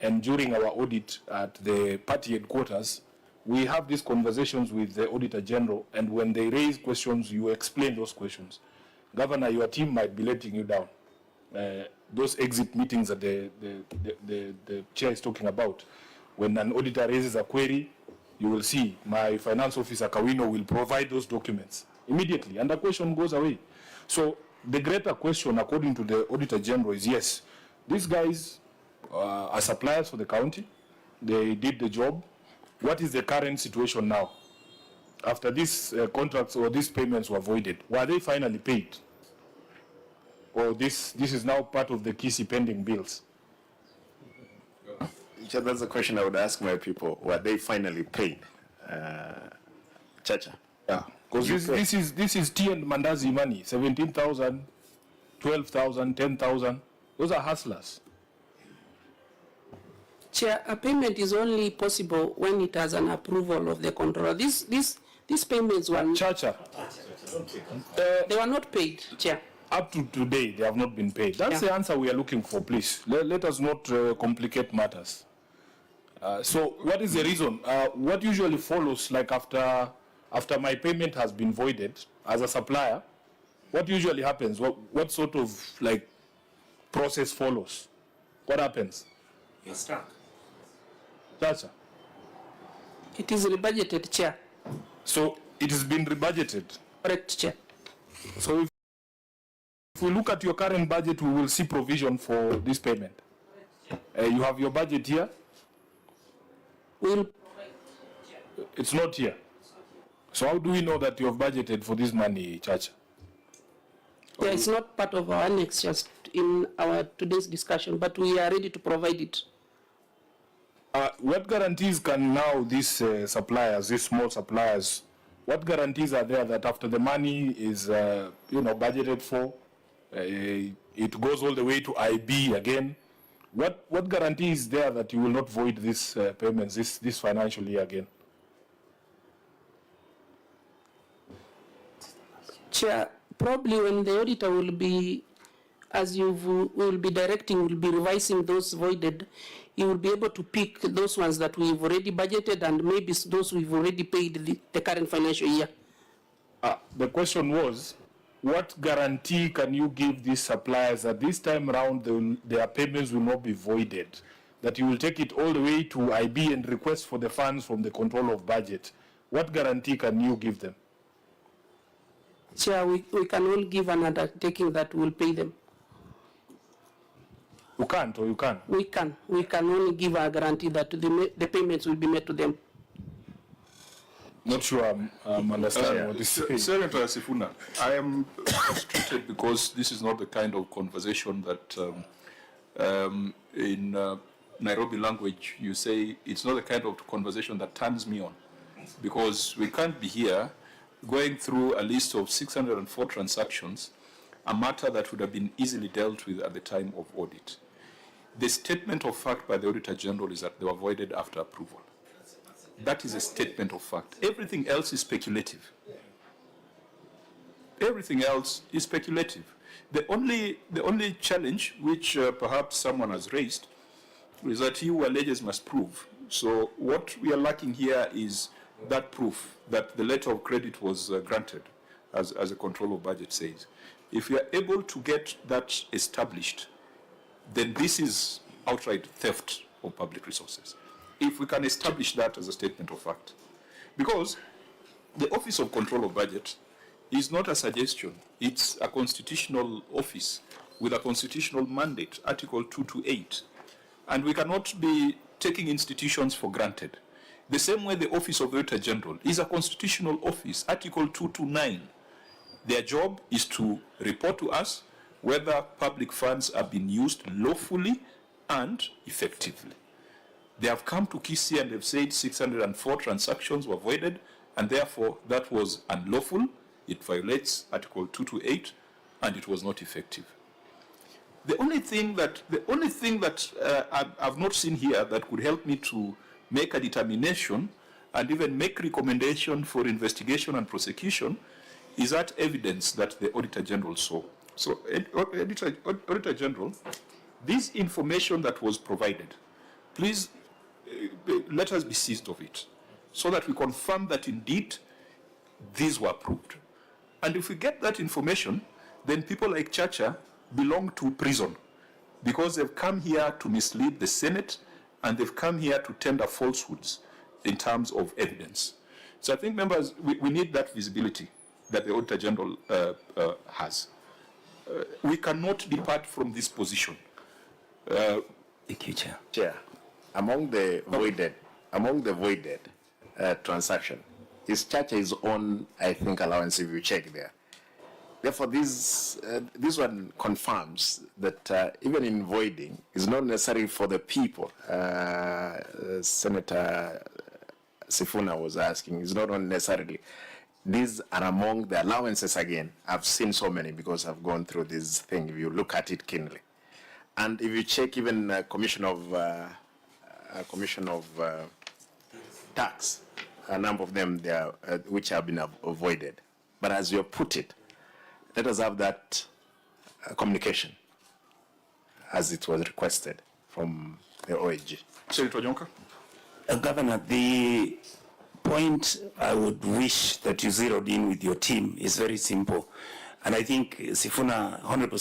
And during our audit at the party headquarters, we have these conversations with the Auditor General, and when they raise questions, you explain those questions. Governor, your team might be letting you down. Those exit meetings that the chair is talking about, when an auditor raises a query, you will see my finance officer, Kawino, will provide those documents immediately, and the question goes away. So the greater question, according to the Auditor General, is yes, these guys are suppliers for the county. They did the job. What is the current situation now? After these contracts or these payments were voided, were they finally paid? Or this is now part of the KISI pending bills? That's a question I would ask my people. Were they finally paid? Chacha. Yeah, because this is tea and mandazi money. 17,000, 12,000, 10,000. Those are hustlers. Chair, a payment is only possible when it has an approval of the controller. These payments were Chacha. They were not paid, Chair. Up to today, they have not been paid. That's the answer we are looking for, please. Let us not complicate matters. So what is the reason? What usually follows, like after my payment has been voided as a supplier, what usually happens? What sort of like process follows? What happens? You're stuck. Chacha. It is rebudgeted, Chair. So it has been rebudgeted? Correct, Chair. So if we look at your current budget, we will see provision for this payment. You have your budget here? It's not here. So how do we know that you have budgeted for this money, Chacha? Yeah, it's not part of our annex just in our today's discussion, but we are ready to provide it. What guarantees can now these suppliers, these small suppliers, what guarantees are there that after the money is budgeted for, it goes all the way to IB again? What guarantee is there that you will not void these payments this financial year again? Chair, probably when the auditor will be, as you will be directing, will be revising those voided, you will be able to pick those ones that we've already budgeted and maybe those we've already paid the current financial year. The question was, what guarantee can you give these suppliers that this time around their payments will not be voided? That you will take it all the way to IB and request for the funds from the control of budget? What guarantee can you give them? Chair, we can all give an undertaking that will pay them. You can't or you can? We can. We can only give a guarantee that the payments will be made to them. Not sure I'm understanding what this is. Senator Sifuna, I am frustrated because this is not the kind of conversation that in Nairobi language you say it's not the kind of conversation that turns me on. Because we can't be here going through a list of 604 transactions, a matter that would have been easily dealt with at the time of audit. The statement of fact by the Auditor General is that they were voided after approval. That is a statement of fact. Everything else is speculative. Everything else is speculative. The only challenge which perhaps someone has raised is that he who alleges must prove. So what we are lacking here is that proof that the letter of credit was granted, as a control of budget says. If we are able to get that established, then this is outright theft of public resources. If we can establish that as a statement of fact. Because the Office of Control of Budget is not a suggestion. It's a constitutional office with a constitutional mandate, Article 228. And we cannot be taking institutions for granted. The same way the Office of the Auditor General is a constitutional office, Article 229. Their job is to report to us whether public funds are being used lawfully and effectively. They have come to KISI and they've said 604 transactions were voided, and therefore that was unlawful. It violates Article 228, and it was not effective. The only thing that I've not seen here that could help me to make a determination and even make recommendation for investigation and prosecution is that evidence that the Auditor General saw. So, Auditor General, this information that was provided please let us be seized of it so that we confirm that indeed these were approved. And if we get that information, then people like Chacha belong to prison because they've come here to mislead the Senate and they've come here to tender falsehoods in terms of evidence. So I think, members, we need that visibility that the Auditor General has. We cannot depart from this position. Thank you, Chair. Chair, among the voided transaction, is Chacha his own, I think, allowance if you check there. Therefore, this one confirms that even in voiding, it's not necessary for the people. Senator Sifuna was asking, it's not necessarily. These are among the allowances again. I've seen so many because I've gone through this thing, if you look at it keenly. And if you check even Commission of Tax, a number of them there which have been avoided. But as you put it, let us have that communication as it was requested from the OAG. Senator Jonka? Governor, the point I would wish that you zeroed in with your team is very simple. And I think Sifuna 100%